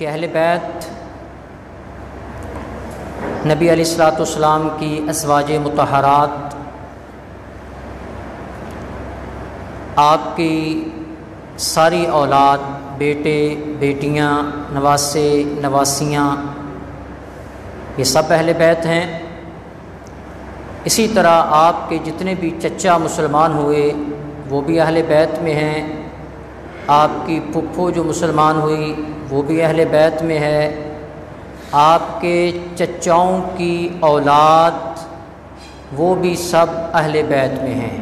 کہ اہل بیت نبی علیہ الصلوۃ والسلام کی ازواج مطہرات، آپ کی ساری اولاد، بیٹے بیٹیاں، نواسے نواسیاں، یہ سب اہل بیت ہیں۔ اسی طرح آپ کے جتنے بھی چچا مسلمان ہوئے وہ بھی اہل بیت میں ہیں، آپ کی پھپھو جو مسلمان ہوئی وہ بھی اہل بیت میں ہے، آپ کے چچاؤں کی اولاد وہ بھی سب اہل بیت میں ہیں۔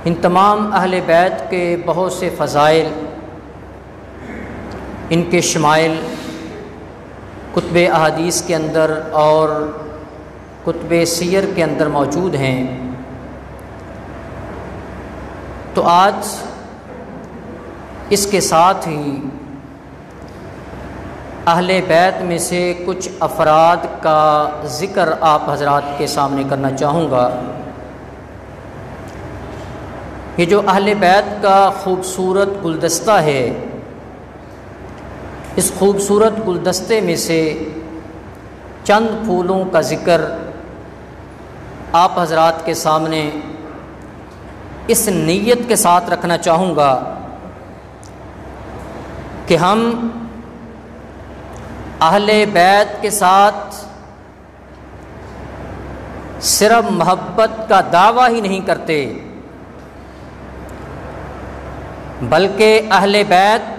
ان تمام اہل بیت کے بہت سے فضائل، ان کے شمائل کتب احادیث کے اندر اور کتب سیر کے اندر موجود ہیں۔ تو آج اس کے ساتھ ہی اہل بیت میں سے کچھ افراد کا ذکر آپ حضرات کے سامنے کرنا چاہوں گا۔ یہ جو اہل بیت کا خوبصورت گلدستہ ہے، اس خوبصورت گلدستے میں سے چند پھولوں کا ذکر آپ حضرات کے سامنے اس نیت کے ساتھ رکھنا چاہوں گا کہ ہم اہل بیت کے ساتھ صرف محبت کا دعویٰ ہی نہیں کرتے، بلکہ اہل بیت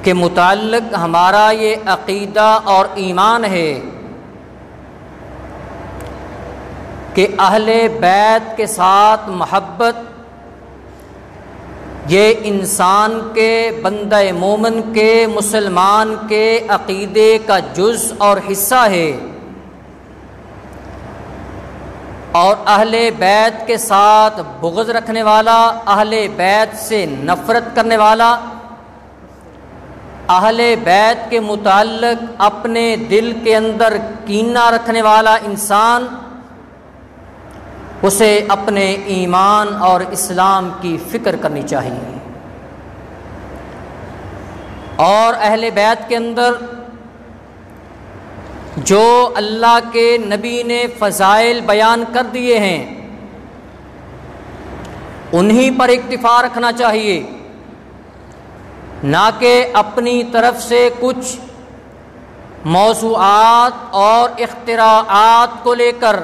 کے متعلق ہمارا یہ عقیدہ اور ایمان ہے کہ اہل بیت کے ساتھ محبت یہ انسان کے، بندہ مومن کے، مسلمان کے عقیدے کا جز اور حصہ ہے، اور اہل بیت کے ساتھ بغض رکھنے والا، اہل بیت سے نفرت کرنے والا، اہل بیت کے متعلق اپنے دل کے اندر کینہ رکھنے والا انسان، اسے اپنے ایمان اور اسلام کی فکر کرنی چاہیے۔ اور اہل بیت کے اندر جو اللہ کے نبی نے فضائل بیان کر دیے ہیں انہی پر اکتفا رکھنا چاہیے، نہ کہ اپنی طرف سے کچھ موضوعات اور اختراعات کو لے کر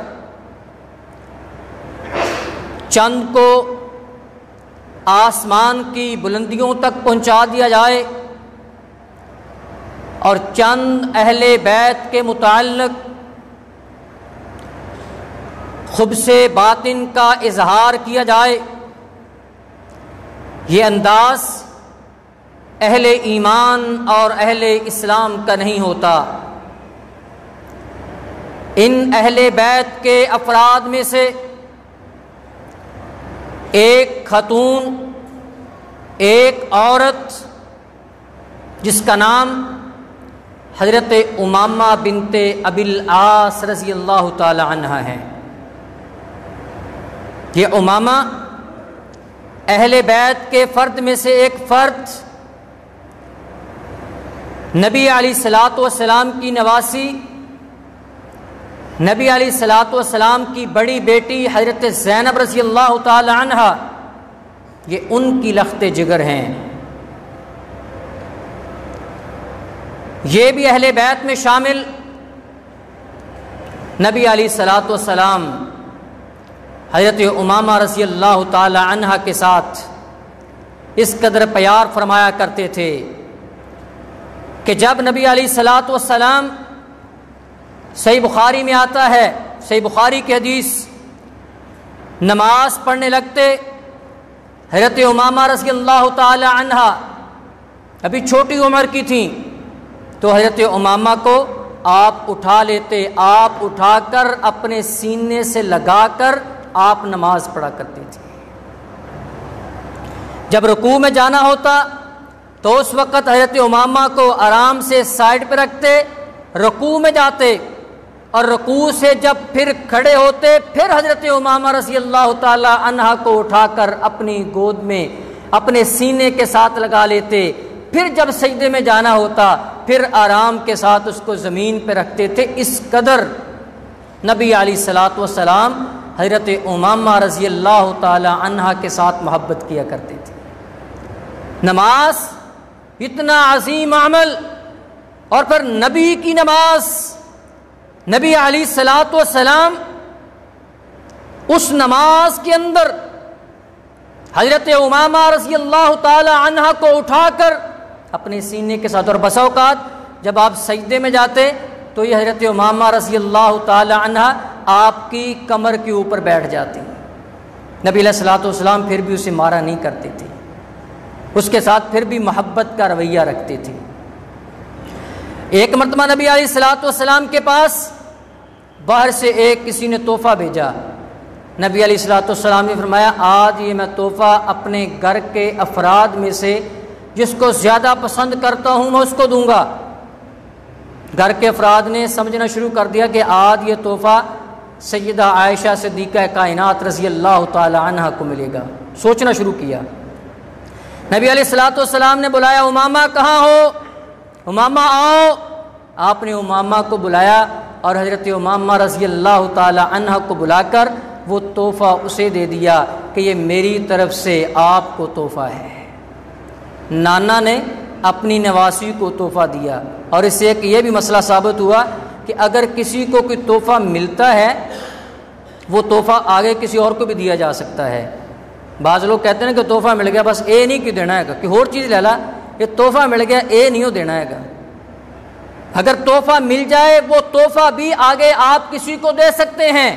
چند کو آسمان کی بلندیوں تک پہنچا دیا جائے اور چند اہل بیت کے متعلق خبث باطن کا اظہار کیا جائے۔ یہ انداز اہل ایمان اور اہل اسلام کا نہیں ہوتا۔ ان اہل بیت کے افراد میں سے ایک خاتون، ایک عورت جس کا نام حضرت امامہ بنت ابی العاص رضی اللہ تعالی عنہ ہے۔ یہ امامہ اہل بیت کے فرد میں سے ایک فرد، نبی علیہ الصلوۃ والسلام کی نواسی، نبی علیہ الصلوۃ والسلام کی بڑی بیٹی حضرت زینب رضی اللہ تعالی عنہ، یہ ان کی لخت جگر ہیں۔ یہ بھی اہل بیت میں شامل نبی علیہ الصلوۃ والسلام حضرت امامہ رضی اللہ تعالی عنہ کے ساتھ اس قدر پیار فرمایا کرتے تھے کہ جب نبی علیہ الصلوۃ والسلام، صحیح بخاری میں آتا ہے، صحیح بخاری کی حدیث، نماز پڑھنے لگتے، حضرت امامہ رضی اللہ تعالی عنہ ابھی چھوٹی عمر کی تھیں، تو حضرت امامہ کو آپ اٹھا لیتے، آپ اٹھا کر اپنے سینے سے لگا کر آپ نماز پڑھا کرتے تھے۔ جب رکوع میں جانا ہوتا تو اس وقت حضرت امامہ کو آرام سے سائڈ پہ رکھتے، رکوع میں جاتے، اور رکوع سے جب پھر کھڑے ہوتے پھر حضرت امامہ رضی اللہ تعالی عنہ کو اٹھا کر اپنی گود میں اپنے سینے کے ساتھ لگا لیتے، پھر جب سجدے میں جانا ہوتا پھر آرام کے ساتھ اس کو زمین پہ رکھتے تھے۔ اس قدر نبی علیہ الصلوۃ والسلام حضرت امامہ رضی اللہ تعالی عنہا کے ساتھ محبت کیا کرتے تھے۔ نماز اتنا عظیم عمل، اور پھر نبی کی نماز، نبی علیہ الصلوۃ والسلام اس نماز کے اندر حضرت امامہ رضی اللہ تعالی عنہا کو اٹھا کر اپنے سینے کے ساتھ، اور بسا اوقات جب آپ سجدے میں جاتے تو یہ حضرت امامہ رضی اللہ تعالی عنہا آپ کی کمر کے اوپر بیٹھ جاتی۔ نبی علیہ الصلوۃ والسلام پھر بھی اسے مارا نہیں کرتے تھے، اس کے ساتھ پھر بھی محبت کا رویہ رکھتے تھے۔ ایک مرتبہ نبی علیہ الصلوۃ والسلام کے پاس باہر سے کسی نے تحفہ بھیجا۔ نبی علیہ الصلوۃ والسلام نے فرمایا آج یہ میں تحفہ اپنے گھر کے افراد میں سے جس کو زیادہ پسند کرتا ہوں میں اس کو دوں گا۔ گھر کے افراد نے سمجھنا شروع کر دیا کہ آج یہ تحفہ سیدہ عائشہ صدیقہ کائنات رضی اللہ تعالی عنہا کو ملے گا، سوچنا شروع کیا۔ نبی علیہ الصلوۃ والسلام نے بلایا امامہ کہاں ہو، امامہ آؤ۔ آپ نے امامہ کو بلایا اور حضرت امامہ رضی اللہ تعالی عنہا کو بلا کر وہ تحفہ اسے دے دیا کہ یہ میری طرف سے آپ کو تحفہ ہے۔ نانا نے اپنی نواسی کو تحفہ دیا، اور اس سے ایک یہ بھی مسئلہ ثابت ہوا کہ اگر کسی کو کوئی تحفہ ملتا ہے وہ تحفہ آگے کسی اور کو بھی دیا جا سکتا ہے۔ بعض لوگ کہتے ہیں کہ تحفہ مل گیا بس اے نہیں کیوں دینا ہے گا، کہ اور چیز لے لا، یہ تحفہ مل گیا اے نہیں ہو دینا ہے گا۔ اگر تحفہ مل جائے وہ تحفہ بھی آگے آپ کسی کو دے سکتے ہیں،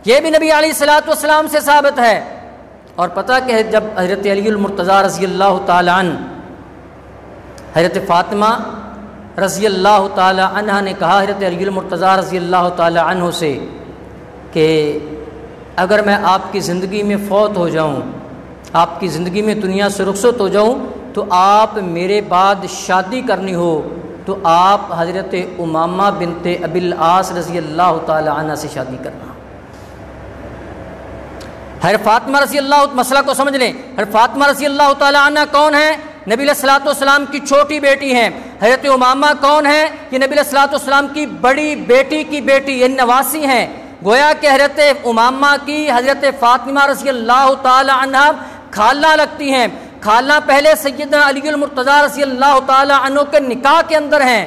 یہ بھی نبی علیہ الصلوۃ والسلام سے ثابت ہے۔ اور پتہ کہ جب حضرت علی المرتضیٰ رضی اللہ تعالی عنہ حضرت فاطمہ رضی اللہ تعالی عنہ نے کہا حضرت علی المرتضیٰ رضی اللہ تعالی عنہ سے کہ اگر میں آپ کی زندگی میں فوت ہو جاؤں، آپ کی زندگی میں دنیا سے رخصت ہو جاؤں تو آپ میرے بعد شادی کرنی ہو تو آپ حضرت امامہ بنت ابی العاص رضی اللہ تعالی عنہ سے شادی کرنا۔ حضرت فاطمہ رضی اللہ، مسئلہ کو سمجھ لیں، حضرت فاطمہ رضی اللہ تعالی عنہ کون ہیں؟ نبی علیہ الصلوۃ والسلام کی چھوٹی بیٹی ہیں۔ حضرت امامہ کون ہیں؟ یہ نبی علیہ الصلوۃ والسلام کی بڑی بیٹی کی بیٹی، یہ نواسی ہیں۔ گویا کہ حضرت امامہ کی حضرت فاطمہ رضی اللہ تعالی عنہ خالہ لگتی ہیں۔ خالہ پہلے سیدنا علی المرتضیٰ رضی اللہ تعالی عنہ کے نکاح کے اندر ہیں،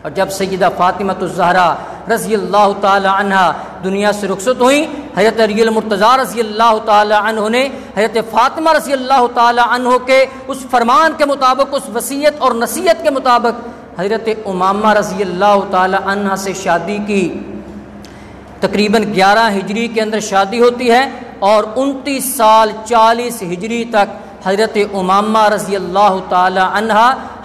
اور جب سیدہ فاطمہ الزہرا رضی اللہ تعالی عنہ دنیا سے رخصت ہوئیں، حضرت علی المرتضیٰ رضی اللہ تعالی عنہ نے حضرت فاطمہ رضی اللہ تعالی عنہ کے اس فرمان کے مطابق، اس وصیت اور نصیحت کے مطابق حضرت امامہ رضی اللہ تعالی عنہ سے شادی کی۔ تقریباً 11 ہجری کے اندر شادی ہوتی ہے، اور 29 سال 40 ہجری تک حضرت امامہ رضی اللہ تعالی عنہ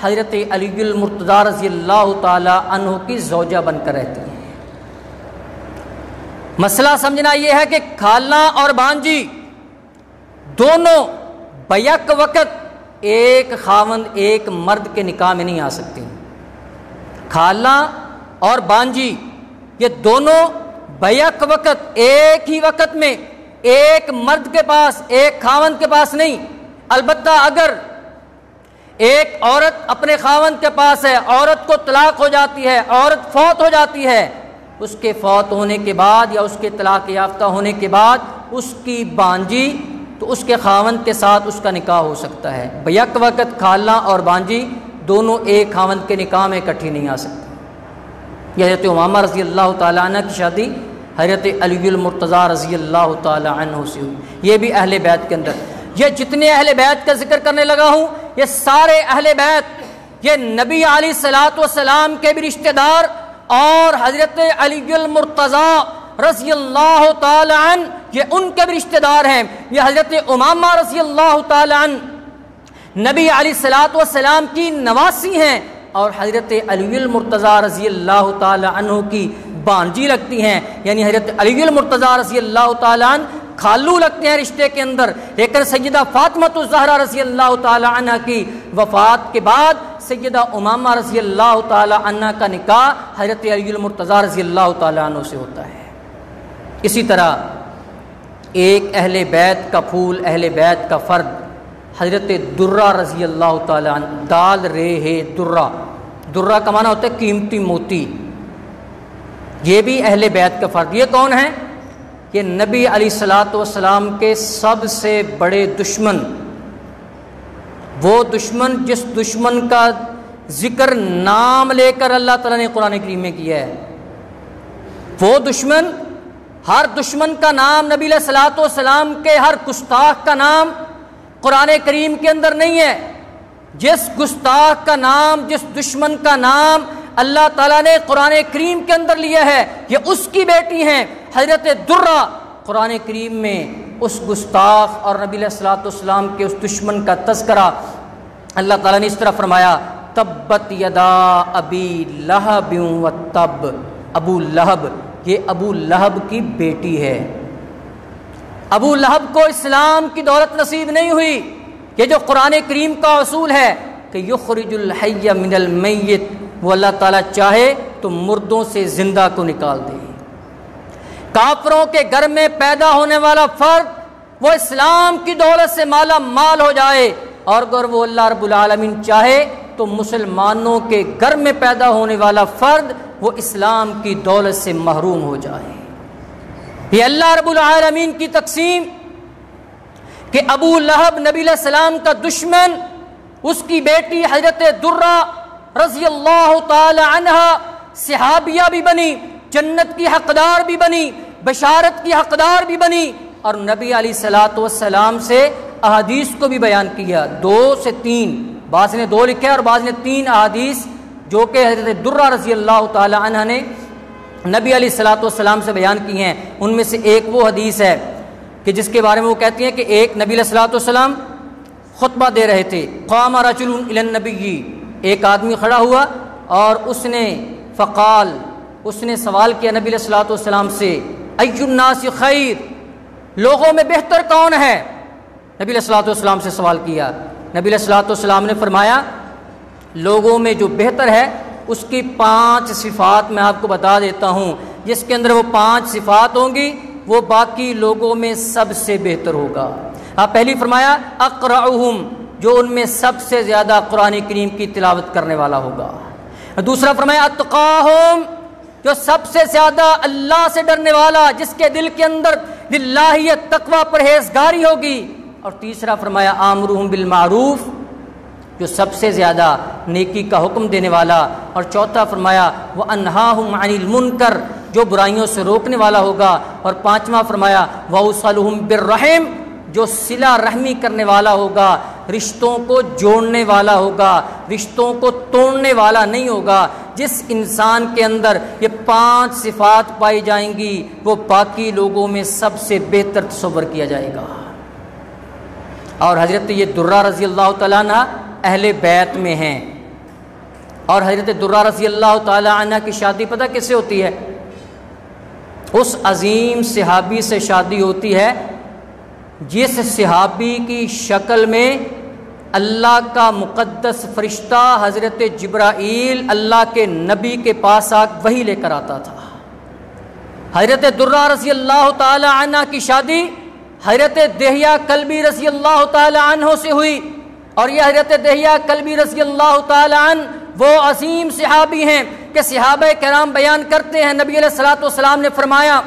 حضرت علی المرتضیٰ رضی اللہ تعالی عنہ کی زوجہ بن کر رہتی ہیں۔ مسئلہ سمجھنا یہ ہے کہ خالہ اور بانجی دونوں بیک وقت ایک خاوند ایک مرد کے نکاح میں نہیں آ سکتی۔ خالہ اور بانجی یہ دونوں بیک وقت ایک ہی وقت میں ایک مرد کے پاس، ایک خاوند کے پاس نہیں۔ البتہ اگر ایک عورت اپنے خاوند کے پاس ہے، عورت کو طلاق ہو جاتی ہے، عورت فوت ہو جاتی ہے، اس کے فوت ہونے کے بعد یا اس کے طلاق یافتہ ہونے کے بعد اس کی بانجی تو اس کے خاوند کے ساتھ اس کا نکاح ہو سکتا ہے۔ بیک وقت خالہ اور بانجی دونوں ایک خاوند کے نکاح میں اکٹھی نہیں آ سکتی۔ یہ حضرت امامہ رضی اللہ تعالی عنہ کی شادی حضرت علی المرتضیٰ رضی اللہ تعالی عنہ سے ہوئی۔ یہ بھی اہل بیت کے اندر، یہ جتنے اہل بیت کا ذکر کرنے لگا ہوں یہ سارے اہل بیت، یہ نبی علیہ الصلوۃ والسلام کے بھی رشتہ دار اور حضرت علی المرتضیٰ رضی اللہ تعالی عنہ یہ ان کے بھی رشتہ دار ہیں۔ یہ حضرت امامہ رضی اللہ تعالی عنہ نبی علیہ الصلوۃ والسلام کی نواسی ہیں، اور حضرت علی المرتضیٰ رضی اللہ تعالی عنہ کی بانجی لگتی ہیں، یعنی حضرت علی المرتضیٰ رضی اللہ تعالی عنہ خالو لگتے ہیں رشتے کے اندر۔ لیکن سیدہ فاطمہ الزہرا رضی اللہ تعالی عنہ کی وفات کے بعد سیدہ امامہ رضی اللہ تعالی عنہ کا نکاح حضرت علی المرتضیٰ رضی اللہ تعالی عنہ سے ہوتا ہے۔ اسی طرح ایک اہل بیت کا پھول، اہل بیت کا فرد حضرت درہ رضی اللہ تعالیٰ عنہ، دال رے ہے درہ، درہ کا معنی ہوتا ہے قیمتی موتی، یہ بھی اہل بیت کا فرد۔ یہ کون ہیں؟ یہ نبی علیہ الصلوۃ والسلام کے سب سے بڑے دشمن، وہ دشمن جس دشمن کا ذکر نام لے کر اللہ تعالیٰ نے قرآن کریم میں کیا ہے، وہ دشمن، ہر دشمن کا نام نبی علیہ الصلوۃ والسلام کے ہر گستاخ کا نام قرآن کریم کے اندر نہیں ہے۔ جس گستاخ کا نام، جس دشمن کا نام اللہ تعالیٰ نے قرآن کریم کے اندر لیا ہے، یہ اس کی بیٹی ہیں حضرت درہ۔ قرآن کریم میں اس گستاخ اور نبی علیہ الصلوۃ والسلام کے اس دشمن کا تذکرہ اللہ تعالیٰ نے اس طرح فرمایا، تبت یدا ابی لہب وتب، ابو لہب، یہ ابو لہب کی بیٹی ہے۔ ابو لہب کو اسلام کی دولت نصیب نہیں ہوئی۔ یہ جو قرآن کریم کا اصول ہے کہ یخرج الحی من المیت، وہ اللہ تعالیٰ چاہے تو مردوں سے زندہ کو نکال دے۔ کافروں کے گھر میں پیدا ہونے والا فرد وہ اسلام کی دولت سے مالا مال ہو جائے، اور اگر وہ اللہ رب العالمین چاہے تو مسلمانوں کے گھر میں پیدا ہونے والا فرد وہ اسلام کی دولت سے محروم ہو جائے۔ یہ اللہ رب العالمین کی تقسیم کہ ابو لہب نبی علیہ السلام کا دشمن، اس کی بیٹی حضرت درہ رضی اللہ تعالی عنہ صحابیہ بھی بنی، جنت کی حقدار بھی بنی، بشارت کی حقدار بھی بنی، اور نبی علیہ الصلوۃ والسلام سے احادیث کو بھی بیان کیا، 2 سے 3، بعض نے 2 لکھا اور بعض نے 3 احادیث جو کہ حضرت درہ رضی اللہ تعالی عنہ نے نبی علیہ الصلوۃ والسلام سے بیان کی ہیں۔ ان میں سے ایک وہ حدیث ہے کہ جس کے بارے میں وہ کہتی ہیں کہ ایک نبی علیہ الصلوۃ والسلام خطبہ دے رہے تھے، قام رجل الی النبی، ایک آدمی کھڑا ہوا اور اس نے فقال، اس نے سوال کیا نبی علیہ الصلوۃ والسلام سے، ای الناس خیر، لوگوں میں بہتر کون ہے؟ نبی علیہ الصلوۃ والسلام سے سوال کیا، نبی علیہ الصلوۃ والسلام نے فرمایا لوگوں میں جو بہتر ہے اس کی 5 صفات میں آپ کو بتا دیتا ہوں، جس کے اندر وہ 5 صفات ہوں گی وہ باقی لوگوں میں سب سے بہتر ہوگا۔ آپ پہلی فرمایا اقرأہم، جو ان میں سب سے زیادہ قرآن کریم کی تلاوت کرنے والا ہوگا۔ دوسرا فرمایا اتقاہم، جو سب سے زیادہ اللہ سے ڈرنے والا، جس کے دل کے اندر للہیت، تقوی، پرہیزگاری ہوگی۔ اور تیسرا فرمایا آمرہم بالمعروف، جو سب سے زیادہ نیکی کا حکم دینے والا۔ اور چوتھا فرمایا وانہاہم عن المنکر، جو برائیوں سے روکنے والا ہوگا۔ اور پانچواں فرمایا واوصلہم بالرحم، جو صلہ رحمی کرنے والا ہوگا، رشتوں کو جوڑنے والا ہوگا، رشتوں کو توڑنے والا نہیں ہوگا۔ جس انسان کے اندر یہ 5 صفات پائی جائیں گی وہ باقی لوگوں میں سب سے بہتر تصور کیا جائے گا۔ اور حضرت یہ درہ رضی اللہ تعالیٰ عنہ اہل بیت میں ہیں، اور حضرت درہ رضی اللہ تعالیٰ عنہ کی شادی پتہ کس سے ہوتی ہے؟ اس عظیم صحابی سے شادی ہوتی ہے جس صحابی کی شکل میں اللہ کا مقدس فرشتہ حضرت جبرائیل اللہ کے نبی کے پاس وحی لے کر آتا تھا۔ حضرت درہ رضی اللہ تعالی عنہ کی شادی حضرت دہیہ کلبی رضی اللہ تعالی عنہ سے ہوئی، اور یہ حضرت دہیہ کلبی رضی اللہ تعالی عنہ وہ عظیم صحابی ہیں کہ صحابہ کرام بیان کرتے ہیں نبی علیہ الصلوۃ والسلام نے فرمایا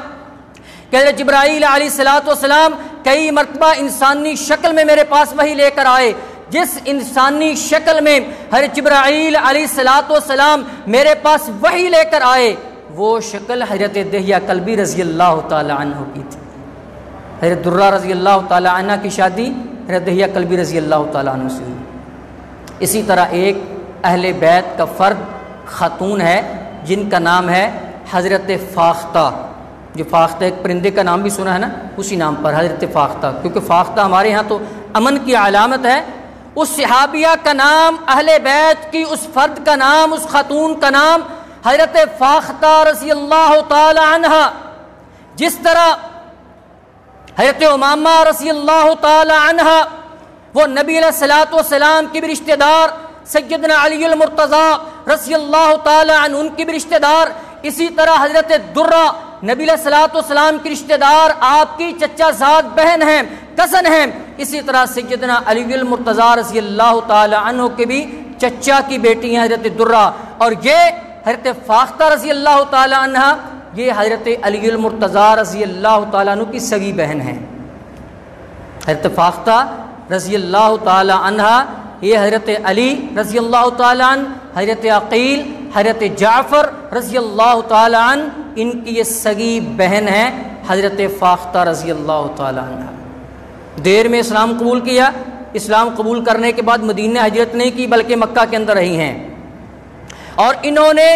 کہ حضرت جبرائیل علیہ الصلوۃ والسلام کئی مرتبہ انسانی شکل میں میرے پاس وحی لے کر آئے۔ جس انسانی شکل میں حضرت جبرائیل علیہ الصلوۃ والسلام میرے پاس وحی لے کر آئے وہ شکل حضرت دہیہ کلبی رضی اللہ تعالی عنہ کی تھی۔ حضرت درہ رضی اللہ تعالی عنہ کی شادی حضرت دہیہ کلبی رضی اللہ تعالی عنہ سے ہوئی۔ اسی طرح ایک اہل بیت کا فرد خاتون ہے جن کا نام ہے حضرت فاختہ۔ جو فاختہ ایک پرندے کا نام بھی سنا ہے نا، اسی نام پر حضرت فاختہ، کیونکہ فاختہ ہمارے ہاں تو امن کی علامت ہے۔ اس صحابیہ کا نام، اہل بیت کی اس فرد کا نام، اس خاتون کا نام حضرت فاختہ رضی اللہ تعالی عنہ۔ جس طرح حضرت امامہ رضی اللہ تعالی عنہ وہ نبی علیہ الصلوۃ والسلام کی بھی رشتہ دار، سیدنا علی المرتضیٰ رضی اللہ تعالی عنہ ان کی بھی رشتہ دار، اسی طرح حضرت درہ نبی علیہ الصلوۃ والسلام کے رشتہ دار آپ کی چچا زاد بہن ہیں، کزن ہیں۔ اسی طرح سیدنا علی المرتضیٰ رضی اللہ تعالی عنہ کے بھی چچا کی بیٹی ہیں حضرت درہ، اور یہ حضرت فاختہ رضی اللہ تعالی عنہ یہ حضرت علی المرتضیٰ رضی اللہ تعالیٰ عنہ کی سگی بہن ہیں۔ حضرت فاختہ رضی اللہ تعالی عنہ یہ حضرت علی رضی اللہ تعالی عنہ، حضرت عقیل، حضرت جعفر رضی اللہ تعالی عنہ، ان کی یہ سگی بہن ہیں حضرت فاختہ رضی اللہ تعالی عنہ۔ دیر میں اسلام قبول کیا، اسلام قبول کرنے کے بعد مدینہ ہجرت نہیں کی بلکہ مکہ کے اندر رہی ہیں، اور انہوں نے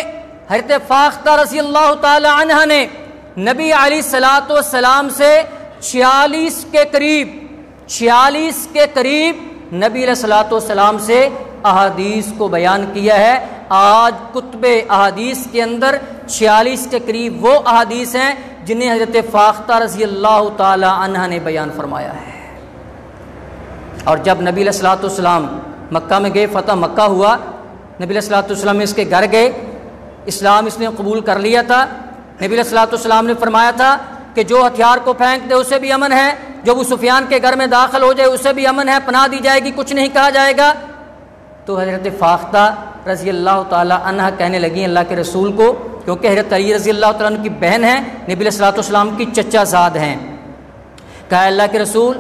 حضرت فاختہ رضی اللہ تعالی عنہ نے نبی علیہ الصلوۃ والسلام سے 46 کے قریب نبی علیہ الصلوۃ والسلام سے احادیث کو بیان کیا ہے۔ آج کتب احادیث کے اندر 46 کے قریب وہ احادیث ہیں جنہیں حضرت فاختہ رضی اللہ تعالی عنہ نے بیان فرمایا ہے۔ اور جب نبی علیہ الصلوۃ والسلام مکہ میں گئے، فتح مکہ ہوا، نبی علیہ الصلوۃ والسلام اس کے گھر گئے، اسلام اس نے قبول کر لیا تھا۔ نبی علیہ الصلوۃ والسلام نے فرمایا تھا کہ جو ہتھیار کو پھینک دے اسے بھی امن ہے، جو ابو سفیان کے گھر میں داخل ہو جائے اسے بھی امن ہے، پناہ دی جائے گی، کچھ نہیں کہا جائے گا۔ تو حضرت فاختہ رضی اللہ تعالی عنہ کہنے لگی اللہ کے رسول کو، کیونکہ حضرت علی رضی اللہ تعالیٰ عنہ کی بہن ہیں، نبی علیہ الصلوۃ والسلام کی چچا زاد ہیں، کہا اللہ کے رسول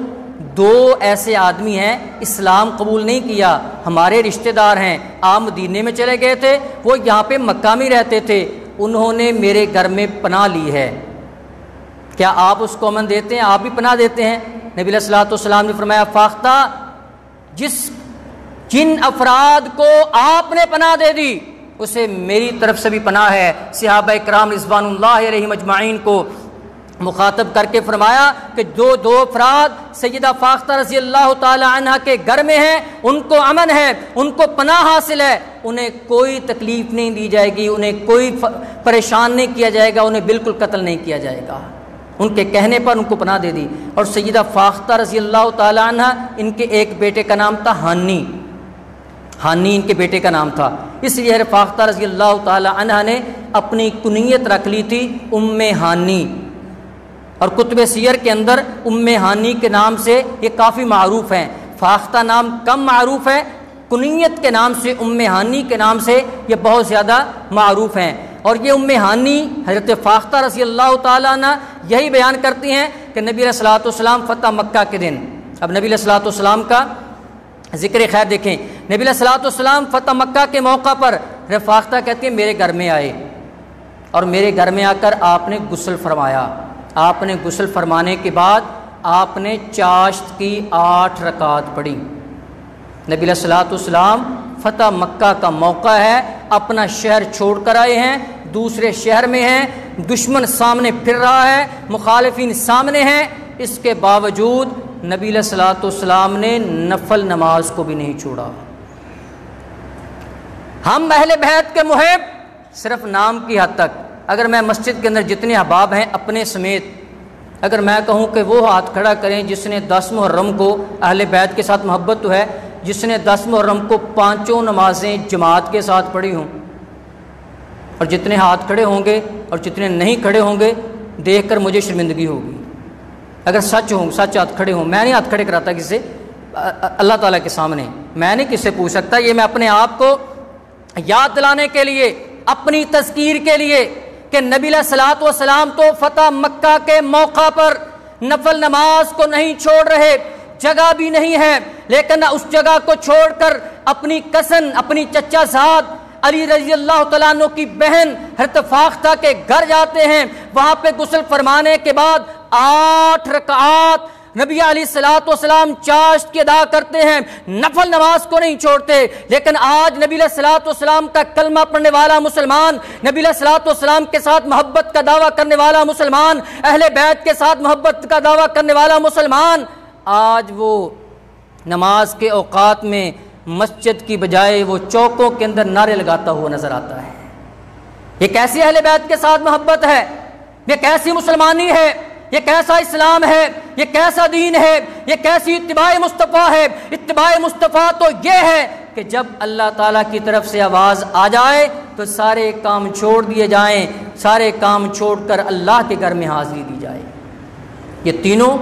2 ایسے آدمی ہیں اسلام قبول نہیں کیا، ہمارے رشتہ دار ہیں، آپ مدینے میں چلے گئے تھے، وہ یہاں پہ مکہ میں رہتے تھے، انہوں نے میرے گھر میں پناہ لی ہے، کیا آپ اس کو امن دیتے ہیں، آپ بھی پناہ دیتے ہیں؟ نبی علیہ الصلوۃ والسلام نے فرمایا فاختہ جن افراد کو آپ نے پناہ دے دی اسے میری طرف سے بھی پناہ ہے۔ صحابہ کرام رضوان اللہ علیہم اجمعین کو مخاطب کر کے فرمایا کہ جو 2 افراد سیدہ فاختہ رضی اللہ تعالی عنہ کے گھر میں ہیں ان کو امن ہے، ان کو پناہ حاصل ہے، انہیں کوئی تکلیف نہیں دی جائے گی، انہیں کوئی پریشان نہیں کیا جائے گا، انہیں بالکل قتل نہیں کیا جائے گا۔ ان کے کہنے پر ان کو پناہ دے دی۔ اور سیدہ فاختہ رضی اللہ تعالی عنہ ان کے ایک بیٹے کا نام تھا ہانی ان کے بیٹے کا نام تھا، اس لیے فاختہ رضی اللہ تعالی عنہ نے اپنی کنیت رکھ لی تھی ام ہانی، اور کتب سیر کے اندر ام ہانی کے نام سے یہ کافی معروف ہیں۔ فاختہ نام کم معروف ہے، کنیت کے نام سے ام ہانی کے نام سے یہ بہت زیادہ معروف ہیں۔ اور یہ ام ہانی حضرت فاختہ رضی اللہ تعالیٰ عنہ یہی بیان کرتی ہیں کہ نبی علیہ الصلوۃ والسلام فتح مکہ کے دن، اب نبی علیہ الصلوۃ والسلام کا ذکر خیر دیکھیں، نبی علیہ الصلوۃ والسلام فتح مکہ کے موقع پر فاختہ کہتی ہیں میرے گھر میں آئے، اور میرے گھر میں آ کر آپ نے غسل فرمایا، آپ نے غسل فرمانے کے بعد آپ نے چاشت کی 8 رکعات پڑھی۔ نبی علیہ الصلوۃ والسلام فتح مکہ کا موقع ہے، اپنا شہر چھوڑ کر آئے ہیں، دوسرے شہر میں ہیں، دشمن سامنے پھر رہا ہے، مخالفین سامنے ہیں، اس کے باوجود نبی علیہ الصلوۃ والسلام نے نفل نماز کو بھی نہیں چھوڑا۔ ہم اہل بیت کے محب صرف نام کی حد تک، اگر میں مسجد کے اندر جتنے احباب ہیں اپنے سمیت، اگر میں کہوں کہ وہ ہاتھ کھڑا کریں جس نے 10 محرم کو اہل بیت کے ساتھ محبت تو ہے، جس نے 10 محرم کو 5 نمازیں جماعت کے ساتھ پڑھی ہوں، اور جتنے ہاتھ کھڑے ہوں گے اور جتنے نہیں کھڑے ہوں گے دیکھ کر مجھے شرمندگی ہوگی۔ اگر سچ ہاتھ کھڑے ہوں، میں نہیں ہاتھ کھڑے کراتا کسی سے، اللہ تعالیٰ کے سامنے میں نہیں کس سے پوچھ سکتا، یہ میں اپنے آپ کو یاد دلانے کے لیے، اپنی تذکیر کے لیے کہ نبی علیہ الصلوۃ والسلام تو فتح مکہ کے موقع پر نفل نماز کو نہیں چھوڑ رہے، جگہ بھی نہیں ہے، لیکن اس جگہ کو چھوڑ کر اپنی کزن، اپنی چچا زاد علی رضی اللہ تعالیٰ عنہ کی بہن حضرت فاختہ کے گھر جاتے ہیں، وہاں پہ غسل فرمانے کے بعد 8 رکعات نبی علیہ الصلوۃ والسلام چاشت کی ادا کرتے ہیں، نفل نماز کو نہیں چھوڑتے۔ لیکن آج نبی علیہ الصلوۃ والسلام کا کلمہ پڑھنے والا مسلمان، نبی علیہ الصلوۃ والسلام کے ساتھ محبت کا دعویٰ کرنے والا مسلمان، اہل بیت کے ساتھ محبت کا دعویٰ کرنے والا مسلمان، آج وہ نماز کے اوقات میں مسجد کی بجائے وہ چوکوں کے اندر نعرے لگاتا ہوا نظر آتا ہے۔ یہ کیسی اہل بیت کے ساتھ محبت ہے؟ یہ کیسی مسلمانی ہے؟ یہ کیسا اسلام ہے؟ یہ کیسا دین ہے؟ یہ کیسی اتباع مصطفیٰ ہے؟ اتباع مصطفیٰ تو یہ ہے کہ جب اللہ تعالیٰ کی طرف سے آواز آ جائے تو سارے کام چھوڑ دیے جائیں، سارے کام چھوڑ کر اللہ کے گھر میں حاضری دی جائے۔ یہ تینوں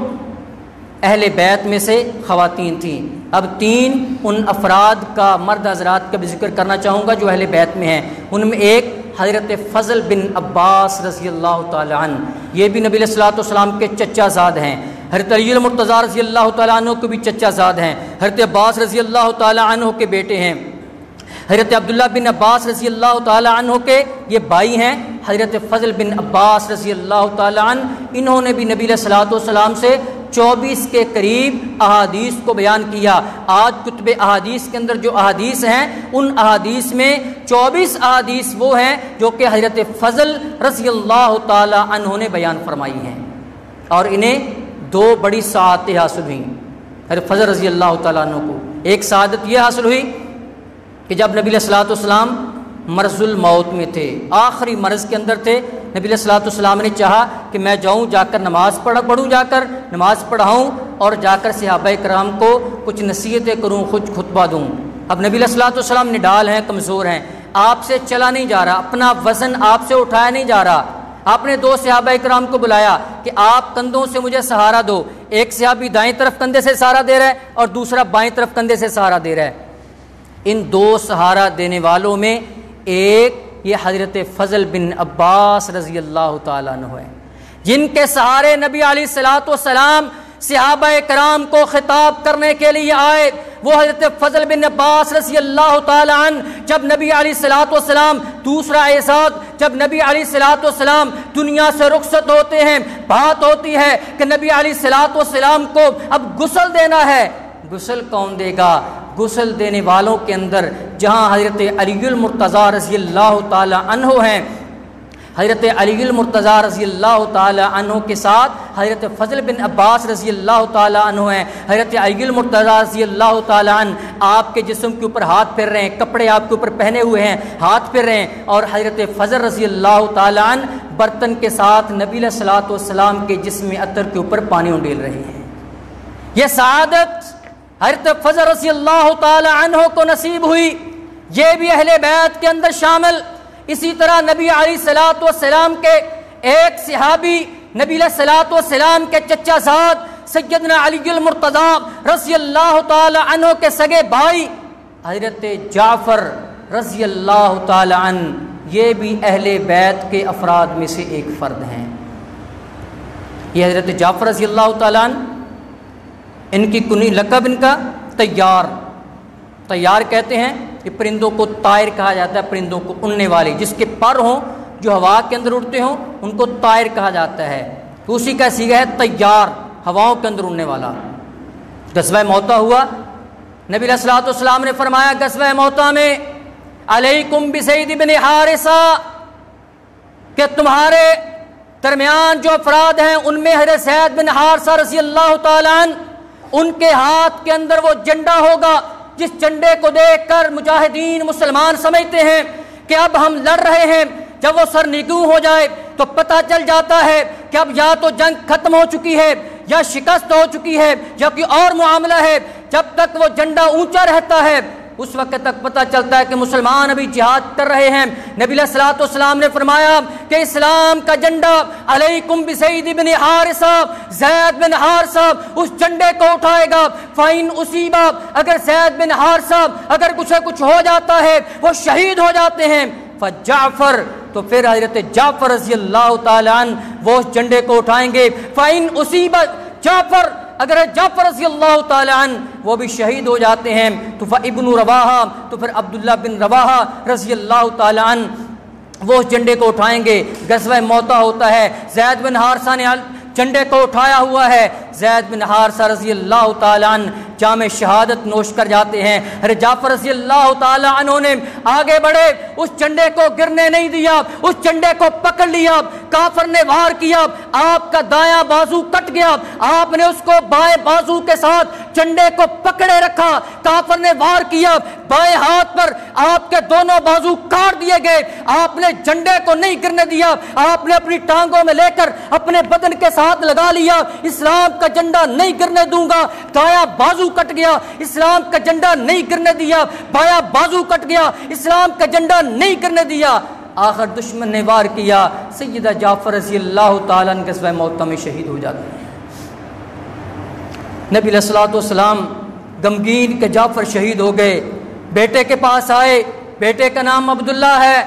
اہل بیت میں سے خواتین تھیں۔ اب تین ان افراد کا، مرد حضرات کا بھی ذکر کرنا چاہوں گا جو اہل بیت میں ہیں۔ ان میں ایک حضرت فضل بن عباس رضی اللہ تعالی عنہ، یہ بھی نبی علیہ الصلوۃ والسلام کے چچا زاد ہیں۔ حضرت علی المرتضیٰ رضی اللہ تعالیٰ عنہ کو بھی چچا زاد ہیں۔ حضرت عباس رضی اللہ تعالیٰ عنہ کے بیٹے ہیں۔ حضرت عبداللہ بن عباس رضی اللہ تعالیٰ عنہ کے یہ بھائی ہیں۔ حضرت فضل بن عباس رضی اللہ تعالیٰ عنہ، انہوں نے بھی نبی علیہ الصلوۃ والسلام سے 24 کے قریب احادیث کو بیان کیا۔ آج کتب احادیث کے اندر جو احادیث ہیں، ان احادیث میں 24 احادیث وہ ہیں جو کہ حضرت فضل رضی اللہ تعالیٰ عنہ نے بیان فرمائی ہیں، اور انہیں 2 بڑی سعادتیں حاصل ہوئیں حضرت فضل رضی اللہ تعالیٰ عنہ کو۔ ایک سعادت یہ حاصل ہوئی کہ جب نبی علیہ الصلوۃ والسلام مرض الموت میں تھے، آخری مرض کے اندر تھے، نبی علیہ الصلوۃ والسلام نے چاہا کہ میں جاؤں، جا کر نماز پڑھوں، جا کر نماز پڑھاؤں اور جا کر صحابہ کرام کو کچھ نصیحتیں کروں، خود خطبہ دوں۔ اب نبی علیہ الصلوۃ والسلام نڈال ہیں، کمزور ہیں، آپ سے چلا نہیں جا رہا، اپنا وزن آپ سے اٹھایا نہیں جا رہا۔ آپ نے 2 صحابہ کرام کو بلایا کہ آپ کندھوں سے مجھے سہارا دو۔ ایک صحابی دائیں طرف کندھے سے سہارا دے رہا ہے اور دوسرا بائیں طرف کندھے سے سہارا دے رہا ہے۔ ان 2 سہارا دینے والوں میں ایک یہ حضرت فضل بن عباس رضی اللہ تعالیٰ عنہ ہے، جن کے سہارے نبی علیہ الصلوۃ والسلام صحابہ کرام کو خطاب کرنے کے لیے آئے۔ وہ حضرت فضل بن عباس رضی اللہ تعالیٰ عنہ جب نبی علیہ الصلوۃ والسلام دوسرا اعزاز، جب نبی علیہ الصلوۃ والسلام دنیا سے رخصت ہوتے ہیں، بات ہوتی ہے کہ نبی علیہ الصلوۃ والسلام کو اب غسل دینا ہے۔ غسل کون دے گا؟ غسل دینے والوں کے اندر جہاں حضرت علی المرتضیٰ رضی اللہ تعالی عنہ ہیں، حضرت علی المرتضیٰ رضی اللہ تعالی عنہ کے ساتھ حضرت فضل بن عباس رضی اللہ تعالی عنہ ہیں۔ حضرت علی المرتضیٰ رضی اللہ تعالی عنہ آپ کے جسم کے اوپر ہاتھ پھیر رہے ہیں، کپڑے آپ کے اوپر پہنے ہوئے ہیں، ہاتھ پھیر رہے ہیں، اور حضرت فضل رضی اللہ تعالی عنہ برتن کے ساتھ نبی علیہ الصلوۃ والسلام کے جسم عطر کے اوپر پانی ڈال رہے ہیں۔ یہ سعادت حضرت فضل رضی اللہ تعالی عنہ کو نصیب ہوئی، یہ بھی اہل بیت کے اندر شامل۔ اسی طرح نبی علیہ الصلوۃ والسلام کے ایک صحابی، نبی علیہ الصلوۃ والسلام کے چچا زاد سیدنا علی المرتضیٰ رضی اللہ تعالی عنہ کے سگے بھائی حضرت جعفر رضی اللہ تعالی عنہ، یہ بھی اہل بیت کے افراد میں سے ایک فرد ہیں۔ یہ حضرت جعفر رضی اللہ تعالی عنہ، ان کی کنی لقب ان کا طیار کہتے ہیں۔ یہ پرندوں کو طائر کہا جاتا ہے، پرندوں کو اڑنے والے، جس کے پر ہوں جو ہوا کے اندر اڑتے ہوں ان کو طائر کہا جاتا ہے۔ تو اسی کا صیغہ ہے طیار، ہواؤں کے اندر اڑنے والا۔ غزوہ موتا ہوا، نبی علیہ الصلوۃ والسلام نے فرمایا غزوہ موتا میں علیکم بزید بن حارثہ، کہ تمہارے درمیان جو افراد ہیں ان میں حضرت زید بن حارثہ رضی اللہ تعالی عنہ، ان کے ہاتھ کے اندر وہ جھنڈا ہوگا جس جھنڈے کو دیکھ کر مجاہدین مسلمان سمجھتے ہیں کہ اب ہم لڑ رہے ہیں۔ جب وہ سرنگوں ہو جائے تو پتہ چل جاتا ہے کہ اب یا تو جنگ ختم ہو چکی ہے یا شکست ہو چکی ہے یا کوئی اور معاملہ ہے۔ جب تک وہ جھنڈا اونچا رہتا ہے اس وقت تک پتہ چلتا ہے کہ مسلمان ابھی جہاد کر رہے ہیں۔ نبی علیہ الصلوۃ والسلام نے فرمایا کہ اسلام کا جھنڈا علیکم بزید بن حارثہ، زید بن حارثہ اس جھنڈے کو اٹھائے گا، فَإِنْ أُصِيبَ، اگر زید بن حارثہ اگر کچھ ہو جاتا ہے، وہ شہید ہو جاتے ہیں، فجعفر، تو پھر حضرت جعفر رضی اللہ تعالی عنہ وہ اس جھنڈے کو اٹھائیں گے، فَإِنْ أُصِيبَ جعفر، اگر جعفر رضی اللہ تعالی عنہ وہ بھی شہید ہو جاتے ہیں تو ابن رواحہ، تو پھر عبداللہ بن رواحہ رضی اللہ تعالی عنہ وہ اس جھنڈے کو اٹھائیں گے۔ غزوہ موتا ہوتا ہے، زید بن حارثہ نے جھنڈے کو اٹھایا ہوا ہے، زید بن حارثہ رضی اللہ تعالی عنہ جام شہادت نوش کر جاتے ہیں۔ ارے جعفر رضی اللہ تعالی عنہ نے آگے بڑھے، اس جھنڈے کو گرنے نہیں دیا، اس جھنڈے کو پکڑ لیا، کافر نے وار کیا، آپ کا دایاں بازو کٹ گیا، آپ نے اس کو بائیں بازو کے ساتھ جھنڈے کو پکڑے رکھا، کافر نے وار کیا، بائیں ہاتھ پر آپ کے دونوں بازو کاٹ دیے گئے، آپ نے جھنڈے کو نہیں گرنے دیا، آپ نے اپنی ٹانگوں میں لے کر اپنے بدن کے ساتھ لگا لیا، اسلام کا جھنڈا نہیں گرنے دوں گا، دایاں بازو بازو کٹ گیا، اسلام کا جھنڈا نہیں گرنے دیا، بایاں بازو کٹ گیا، اسلام کا جھنڈا نہیں گرنے دیا، آخر دشمن نے وار کیا، سیدہ جعفر رضی اللہ تعالیٰ عنہ غزوہ موطا میں شہید ہو جاتے ہیں۔ نبی علیہ الصلوۃ والسلام غمگین کہ جعفر شہید ہو گئے، بیٹے کے پاس آئے، بیٹے کا نام عبداللہ ہے،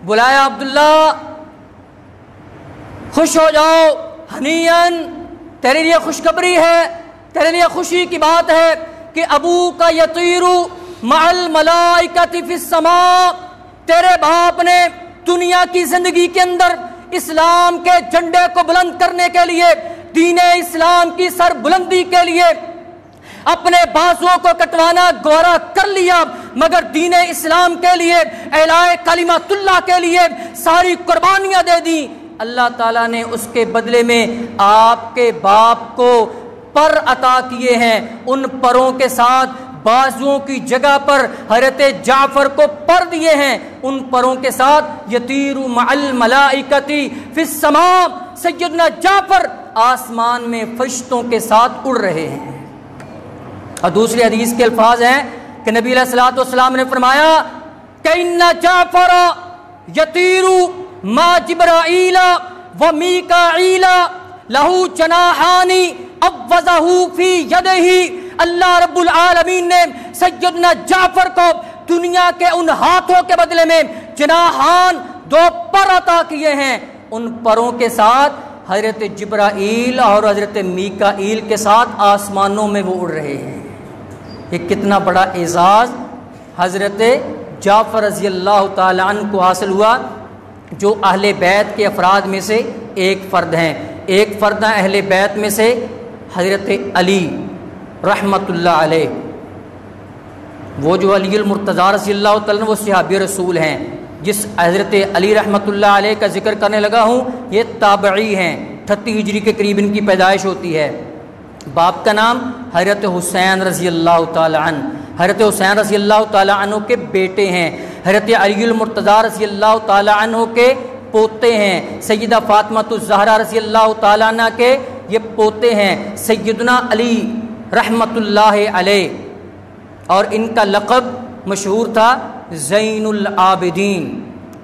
بلایا، عبداللہ خوش ہو جاؤ، ہنیئن، تیرے لیے خوشخبری ہے، تیرے لیے خوشی کی بات ہے کہ ابو کا یطیر مع الملائکۃ فی السماء، تیرے باپ نے دنیا کی زندگی کے اندر اسلام کے جھنڈے کو بلند کرنے کے لیے، دین اسلام کی سر بلندی کے لیے اپنے بازوؤں کو کٹوانا گوارا کر لیا، مگر دین اسلام کے لیے، اعلاء کلمۃ اللہ کے لیے ساری قربانیاں دے دیں۔ اللہ تعالیٰ نے اس کے بدلے میں آپ کے باپ کو پر عطا کیے ہیں، ان پروں کے ساتھ بازوؤں کی جگہ پر حضرت جعفر کو پر دیے ہیں، ان پروں کے ساتھ یطیر مع الملائکۃ فی السماء، سیدنا جعفر آسمان میں فرشتوں کے ساتھ اڑ رہے ہیں۔ اور دوسری حدیث کے الفاظ ہیں کہ نبی علیہ الصلوۃ والسلام نے فرمایا کہ ان جعفر یطیر مع جبرائیل و میکائیل لہ جناحان عوضہ فی یدہ، اللہ رب العالمین نے سیدنا جعفر کو دنیا کے ان ہاتھوں کے بدلے میں جناحان، دو پر عطا کیے ہیں، ان پروں کے ساتھ حضرت جبرائیل اور حضرت میکائیل کے ساتھ آسمانوں میں وہ اڑ رہے ہیں۔ یہ کتنا بڑا اعزاز حضرت جعفر رضی اللہ تعالیٰ عنہ کو حاصل ہوا، جو اہل بیت کے افراد میں سے ایک فرد ہیں۔ ایک فرد ہیں اہل بیت میں سے حضرت علی رحمۃ اللہ علیہ، وہ جو علی المرتضیٰ رضی اللہ تعالیٰ عنہ وہ صحابی رسول ہیں۔ جس حضرت علی رحمۃ اللہ علیہ کا ذکر کرنے لگا ہوں، یہ تابعی ہیں، 38 ہجری کے قریب ان کی پیدائش ہوتی ہے۔ باپ کا نام حضرت حسین رضی اللہ تعالیٰ عنہ، حضرت حسین رضی اللہ تعالیٰ عنہ کے بیٹے ہیں، حضرت علی المرتضیٰ رضی اللہ تعالیٰ عنہ کے پوتے ہیں، سیدہ فاطمہ الزہرا رضی اللہ تعالیٰ عنہ کے یہ پوتے ہیں، سیدنا علی رحمۃ اللہ علیہ، اور ان کا لقب مشہور تھا زین العابدین،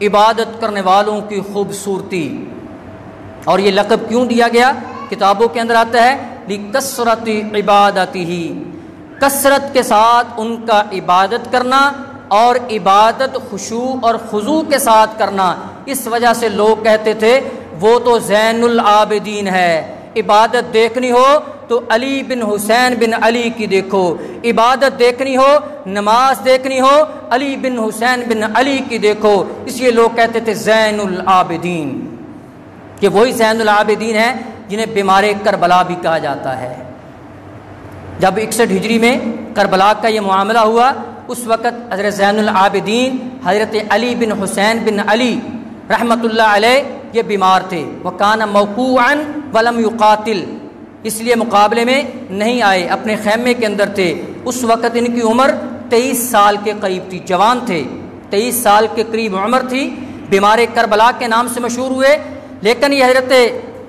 عبادت کرنے والوں کی خوبصورتی۔ اور یہ لقب کیوں دیا گیا؟ کتابوں کے اندر آتا ہے لکثرت عبادتہ، کثرت کے ساتھ ان کا عبادت کرنا اور عبادت خشوع اور خضوع کے ساتھ کرنا، اس وجہ سے لوگ کہتے تھے وہ تو زین العابدین ہے۔ عبادت دیکھنی ہو تو علی بن حسین بن علی کی دیکھو، عبادت دیکھنی ہو، نماز دیکھنی ہو، علی بن حسین بن علی کی دیکھو، اس لیے لوگ کہتے تھے زین العابدین، کہ وہی زین العابدین ہیں جنہیں بیمار کربلا بھی کہا جاتا ہے۔ جب 61 ہجری میں کربلا کا یہ معاملہ ہوا، اس وقت حضرت زین العابدین حضرت علی بن حسین بن علی رحمۃ اللہ علیہ یہ بیمار تھے، وَكَانَ مَوْقُوعًا وَلَمْ يُقَاتِلْ، اس لیے مقابلے میں نہیں آئے، اپنے خیمے کے اندر تھے۔ اس وقت ان کی عمر 23 سال کے قریب تھی، جوان تھے، 23 سال کے قریب عمر تھی، بیمار کربلا کے نام سے مشہور ہوئے۔ لیکن یہ حضرت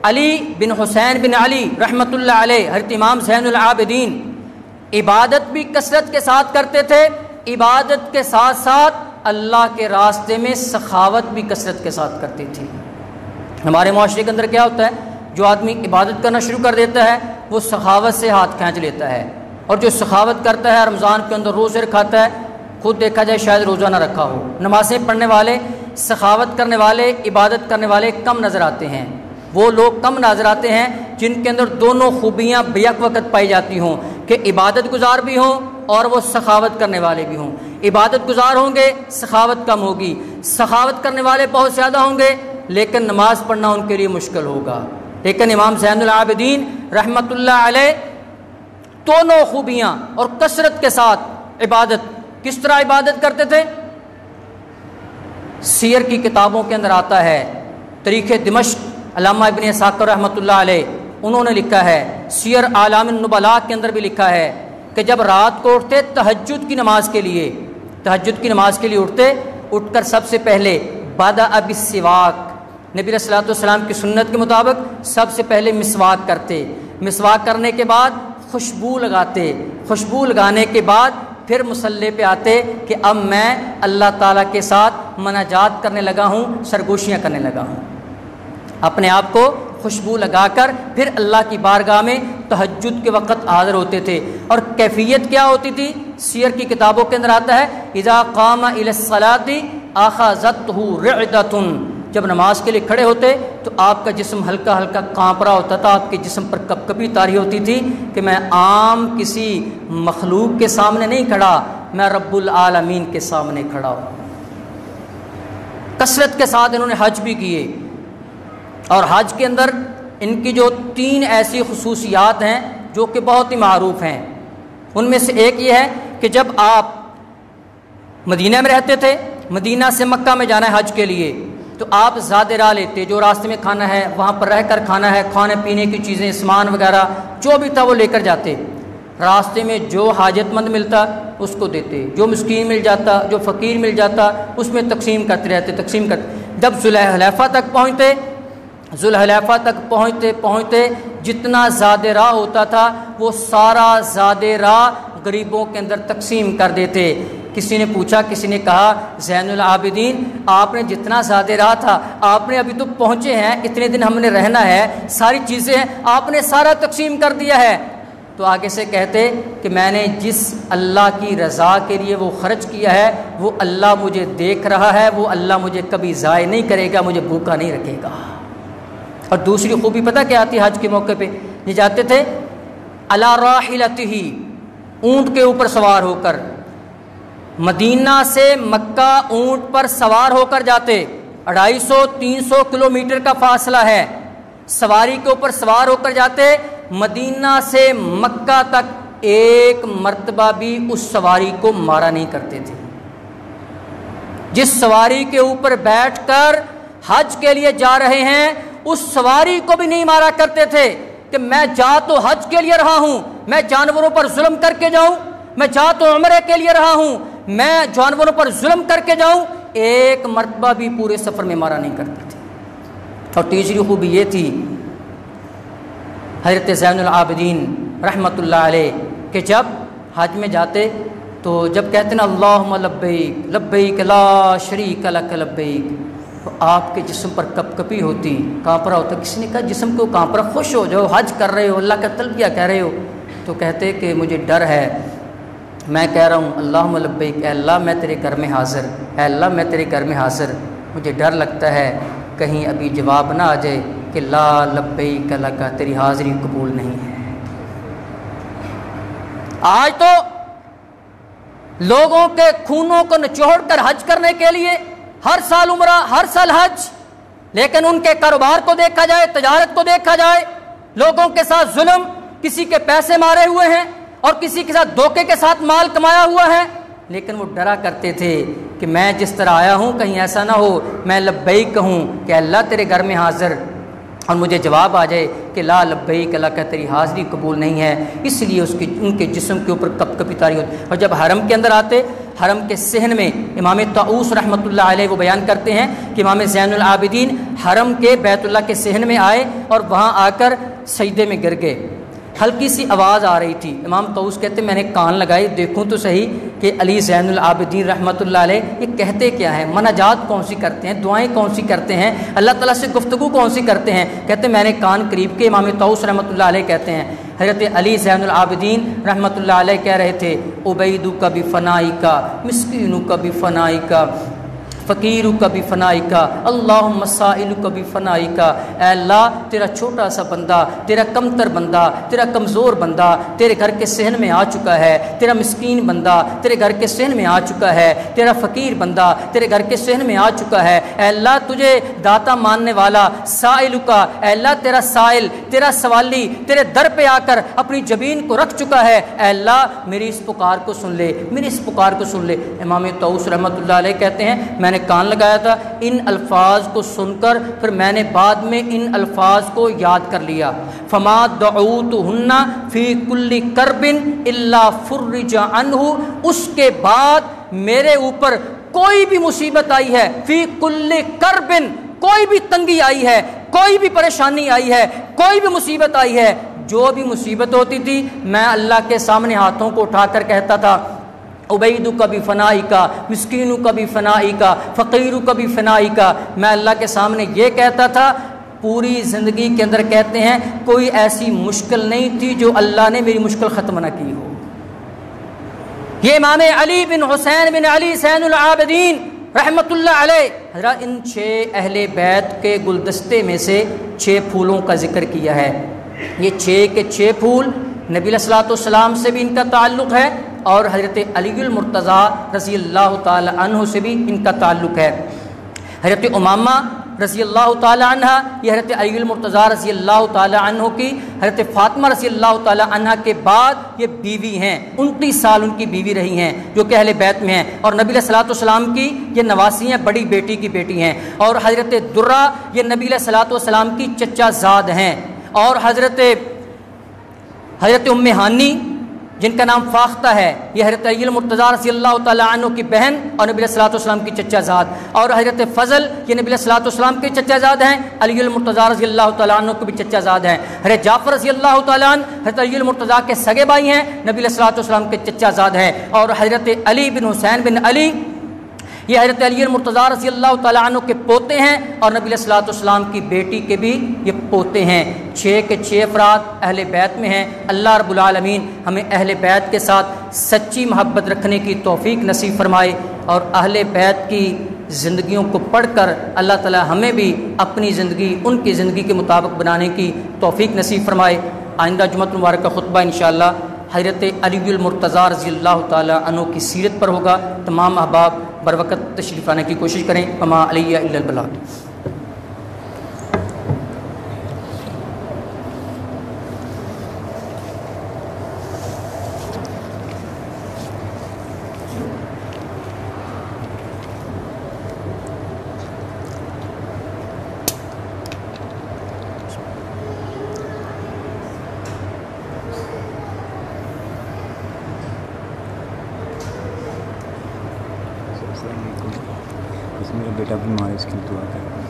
علی بن حسین بن علی رحمۃ اللہ علیہ، حضرت امام زین العابدین، عبادت بھی کثرت کے ساتھ کرتے تھے، عبادت کے ساتھ ساتھ اللہ کے راستے میں سخاوت بھی کثرت کے ساتھ کرتے تھے۔ ہمارے معاشرے کے اندر کیا ہوتا ہے، جو آدمی عبادت کرنا شروع کر دیتا ہے وہ سخاوت سے ہاتھ کھینچ لیتا ہے، اور جو سخاوت کرتا ہے رمضان کے اندر روزے رکھاتا ہے، خود دیکھا جائے شاید روزہ نہ رکھا ہو۔ نمازیں پڑھنے والے، سخاوت کرنے والے، عبادت کرنے والے کم نظر آتے ہیں۔ وہ لوگ کم نظر آتے ہیں جن کے اندر دونوں خوبیاں بیک وقت پائی جاتی ہوں، کہ عبادت گزار بھی ہوں اور وہ سخاوت کرنے والے بھی ہوں۔ عبادت گزار ہوں گے، سخاوت کم ہوگی، سخاوت کرنے والے بہت زیادہ ہوں گے لیکن نماز پڑھنا ان کے لیے مشکل ہوگا۔ لیکن امام زین العابدین رحمۃ اللہ علیہ دونوں خوبیاں اور کثرت کے ساتھ عبادت، کس طرح عبادت کرتے تھے؟ سیر کی کتابوں کے اندر آتا ہے، تاریخ دمشق علامہ ابن اسحاق رحمۃ اللہ علیہ انہوں نے لکھا ہے، سیر اعلام النبلاء کے اندر بھی لکھا ہے کہ جب رات کو اٹھتے تہجد کی نماز کے لیے، تہجد کی نماز کے لیے اٹھ کر سب سے پہلے بدأ بالسواک، نبی علیہ الصلوۃ والسلام کی سنت کے مطابق سب سے پہلے مسواک کرتے، مسواک کرنے کے بعد خوشبو لگاتے، خوشبو لگانے کے بعد پھر مصلی پہ آتے کہ اب میں اللہ تعالیٰ کے ساتھ مناجات کرنے لگا ہوں، سرگوشیاں کرنے لگا ہوں، اپنے آپ کو خوشبو لگا کر پھر اللہ کی بارگاہ میں تہجد کے وقت حاضر ہوتے تھے۔ اور کیفیت کیا ہوتی تھی؟ سیر کی کتابوں کے اندر آتا ہے اذا قام الی الصلاۃ اخذتہ رعدۃ، جب نماز کے لیے کھڑے ہوتے تو آپ کا جسم ہلکا ہلکا کانپ رہا ہوتا تھا، آپ کے جسم پر کپ کپی طاری ہوتی تھی کہ میں عام کسی مخلوق کے سامنے نہیں کھڑا، میں رب العالمین کے سامنے کھڑا ہوں۔ کثرت کے ساتھ انہوں نے حج بھی کیے، اور حج کے اندر ان کی جو 3 ایسی خصوصیات ہیں جو کہ بہت ہی معروف ہیں، ان میں سے ایک یہ ہے کہ جب آپ مدینہ میں رہتے تھے، مدینہ سے مکہ میں جانا ہے حج کے لیے، تو آپ زیادہ راہ لیتے، جو راستے میں کھانا ہے وہاں پر رہ کر کھانا ہے، کھانے پینے کی چیزیں، سامان وغیرہ جو بھی تھا وہ لے کر جاتے، راستے میں جو حاجت مند ملتا اس کو دیتے، جو مسکین مل جاتا، جو فقیر مل جاتا اس میں تقسیم کرتے رہتے، تقسیم کرتے۔ جب ذوالحلیفہ تک پہنچتے، ذوالحلیفہ تک پہنچتے جتنا زیادہ راہ ہوتا تھا وہ سارا زیادہ راہ غریبوں کے اندر تقسیم کر دیتے۔ کسی نے پوچھا، کسی نے کہا زین العابدین آپ نے جتنا زیادہ راہ تھا، آپ نے ابھی تو پہنچے ہیں، اتنے دن ہم نے رہنا ہے، ساری چیزیں آپ نے سارا تقسیم کر دیا ہے۔ تو آگے سے کہتے کہ میں نے جس اللہ کی رضا کے لیے وہ خرچ کیا ہے وہ اللہ مجھے دیکھ رہا ہے، وہ اللہ مجھے کبھی ضائع نہیں کرے گا، مجھے بھوکا نہیں رکھے گا۔ اور دوسری خوبی پتہ کیا آتی حج کے موقع پہ؟ یہ جاتے تھے علی راحلتہ، اونٹ کے اوپر سوار ہو کر، مدینہ سے مکہ اونٹ پر سوار ہو کر جاتے، 250-300 کلومیٹر کا فاصلہ ہے، سواری کے اوپر سوار ہو کر جاتے، مدینہ سے مکہ تک ایک مرتبہ بھی اس سواری کو مارا نہیں کرتے تھے۔ جس سواری کے اوپر بیٹھ کر حج کے لیے جا رہے ہیں اس سواری کو بھی نہیں مارا کرتے تھے کہ میں جا تو حج کے لیے رہا ہوں، میں جانوروں پر ظلم کر کے جاؤں، میں جا تو عمرے کے لیے رہا ہوں، میں جانوروں پر ظلم کر کے جاؤں، ایک مرتبہ بھی پورے سفر میں مارا نہیں کرتے تھے۔ اور تیسری خوبی یہ تھی حضرت زین العابدین رحمۃ اللہ علیہ کہ جب حج میں جاتے تو جب کہتے نا اللہم لبیک لبیک لا شریک لک لبیک، تو آپ کے جسم پر کپ کپی ہوتی، کانپ رہا ہوتا۔ کسی نے کہا جسم کو کانپ رہا، خوش ہو جاؤ، حج کر رہے ہو، اللہ کا تلبیہ کہہ رہے ہو، تو کہتے کہ مجھے ڈر ہے، میں کہہ رہا ہوں اللہم لبیک، اے اللہ میں تیرے گھر میں حاضر، اے اللہ میں تیرے گھر میں حاضر، مجھے ڈر لگتا ہے کہیں ابھی جواب نہ آ جائے کہ لا لبیک لک، تیری حاضری قبول نہیں ہے۔ آج تو لوگوں کے خونوں کو نچوڑ کر حج کرنے کے لیے ہر سال عمرہ، ہر سال حج، لیکن ان کے کاروبار کو دیکھا جائے، تجارت کو دیکھا جائے، لوگوں کے ساتھ ظلم، کسی کے پیسے مارے ہوئے ہیں اور کسی کے ساتھ دھوکے کے ساتھ مال کمایا ہوا ہے، لیکن وہ ڈرا کرتے تھے کہ میں جس طرح آیا ہوں کہیں ایسا نہ ہو میں لبیک کہوں کہ اللہ تیرے گھر میں حاضر اور مجھے جواب آ جائے کہ لا لبیک اللہ کا تیری حاضری قبول نہیں ہے، اس لیے ان کے جسم کے اوپر کپ کپی طاری ہوتی۔ اور جب حرم کے اندر آتے، حرم کے صحن میں امام طاؤس رحمۃ اللہ علیہ وہ بیان کرتے ہیں کہ امام زین العابدین حرم کے بیت اللہ کے صحن میں آئے اور وہاں آ کر سجدے میں گر گئے، ہلکی سی آواز آ رہی تھی۔ امام طاؤس کہتے میں نے کان لگائی دیکھوں تو صحیح کہ علی زین العابدین رحمۃ اللہ علیہ یہ کہتے کیا ہیں، مناجات کون سی کرتے ہیں، دعائیں کون سی کرتے ہیں، اللہ تعالیٰ سے گفتگو کون سی کرتے ہیں۔ کہتے میں نے کان قریب کے، امام طاؤس رحمۃ اللہ علیہ کہتے ہیں حضرت علی زین العابدین رحمۃ اللہ علیہ کہہ رہے تھے عبیدو کا بھی فنائی کا، مسکینو کا بھی فنائی کا، فقیرو کا بھی فنائی کا، اللہم سائلو کا بھی فنائی کا، اے اللہ تیرا چھوٹا سا بندہ، تیرا کمتر بندہ، تیرا کمزور بندہ تیرے گھر کے صحن میں آ چکا ہے، تیرا مسکین بندہ تیرے گھر کے صحن میں آ چکا ہے، تیرا فقیر بندہ تیرے گھر کے صحن میں آ چکا ہے، اے اللہ تجھے داتا ماننے والا، سائلو کا، اے اللہ تیرا سائل، تیرا سوالی تیرے در پہ آ کر اپنی جبین کو رکھ چکا ہے، اے اللہ میری اس پکار کو سن لے، میری اس پکار کو سن لے۔ امام طاؤس رحمۃ اللہ علیہ کہتے ہیں میں نے کان لگایا تھا، ان الفاظ کو سن کر پھر میں نے بعد میں ان الفاظ کو یاد کر لیا، فما دعوتہن فی کل کرب الا فرج عنہ، اس کے بعد میرے اوپر کوئی بھی مصیبت آئی ہے، فی کل کرب کوئی بھی تنگی آئی ہے، کوئی بھی پریشانی آئی ہے، کوئی بھی مصیبت آئی ہے، جو بھی مصیبت ہوتی تھی میں اللہ کے سامنے ہاتھوں کو اٹھا کر کہتا تھا عبید کبھی فنائی کا، مسکین کبھی فنائی کا، فقیر کبھی فنائی کا. میں اللہ کے سامنے یہ کہتا تھا. پوری زندگی کے اندر کہتے ہیں کوئی ایسی مشکل نہیں تھی جو اللہ نے میری مشکل ختم نہ کی ہو. یہ امام علی بن حسین بن علی زین العابدین رحمۃ اللہ علیہ حضرات ان 6 اہل بیت کے گلدستے میں سے 6 پھولوں کا ذکر کیا ہے. یہ 6 کے 6 پھول نبی علیہ الصلوۃ والسلام سے بھی ان کا تعلق ہے اور حضرت علی المرتضیٰ رضی اللہ تعالی عنہ سے بھی ان کا تعلق ہے. حضرت امامہ رضی اللہ تعالی عنہ یہ حضرت علی المرتضیٰ رضی اللہ تعالی عنہ کی حضرت فاطمہ رضی اللہ تعالی عنہ کے بعد یہ بیوی ہیں. 29 سال ان کی بیوی رہی ہیں جو کہ اہل بیت میں ہیں. اور نبی علیہ الصلوۃ والسلام کی یہ نواسی ہیں، بڑی بیٹی کی بیٹی ہیں. اور حضرت درہ یہ نبی علیہ الصلوۃ والسلام کی چچا زاد ہیں. اور حضرت ام ہانی جن کا نام فاختہ ہے یہ حضرت علی المرتضیٰ رضی اللہ تعالیٰ عنہ کی بہن اور نبی علیہ الصلوۃ والسلام کی چچا زاد. اور حضرت فضل یہ نبی علیہ الصلوۃ والسلام کے چچا زاد ہیں، علی المرتضیٰ رضی اللہ تعالیٰ عنہ کے بھی چچا زاد ہیں. حضرت جعفر رضی اللہ تعالیٰ عنہ حضرت علی المرتضیٰ کے سگے بھائی ہیں، نبی علیہ الصلوۃ والسلام کے چچا زاد ہیں. اور حضرت علی بن حسین بن علی یہ حضرت علی المرتضیٰ رضی اللہ تعالیٰ عنہ کے پوتے ہیں اور نبی علیہ الصلوۃ والسلام کی بیٹی کے بھی یہ پوتے ہیں. 6 کے 6 افراد اہل بیت میں ہیں. اللہ رب العالمین ہمیں اہل بیت کے ساتھ سچی محبت رکھنے کی توفیق نصیب فرمائے اور اہل بیت کی زندگیوں کو پڑھ کر اللہ تعالیٰ ہمیں بھی اپنی زندگی ان کی زندگی کے مطابق بنانے کی توفیق نصیب فرمائے. آئندہ جمعۃ المبارک کا خطبہ انشاءاللہ حضرت علی المرتضیٰ رضی اللہ تعالیٰ عنہ کی سیرت پر ہوگا. تمام احباب بروقت تشریف آنے کی کوشش کریں. وما علیہ الا البلاغ. میرا بیٹا بیمار ہے، اس کی دعا کریں.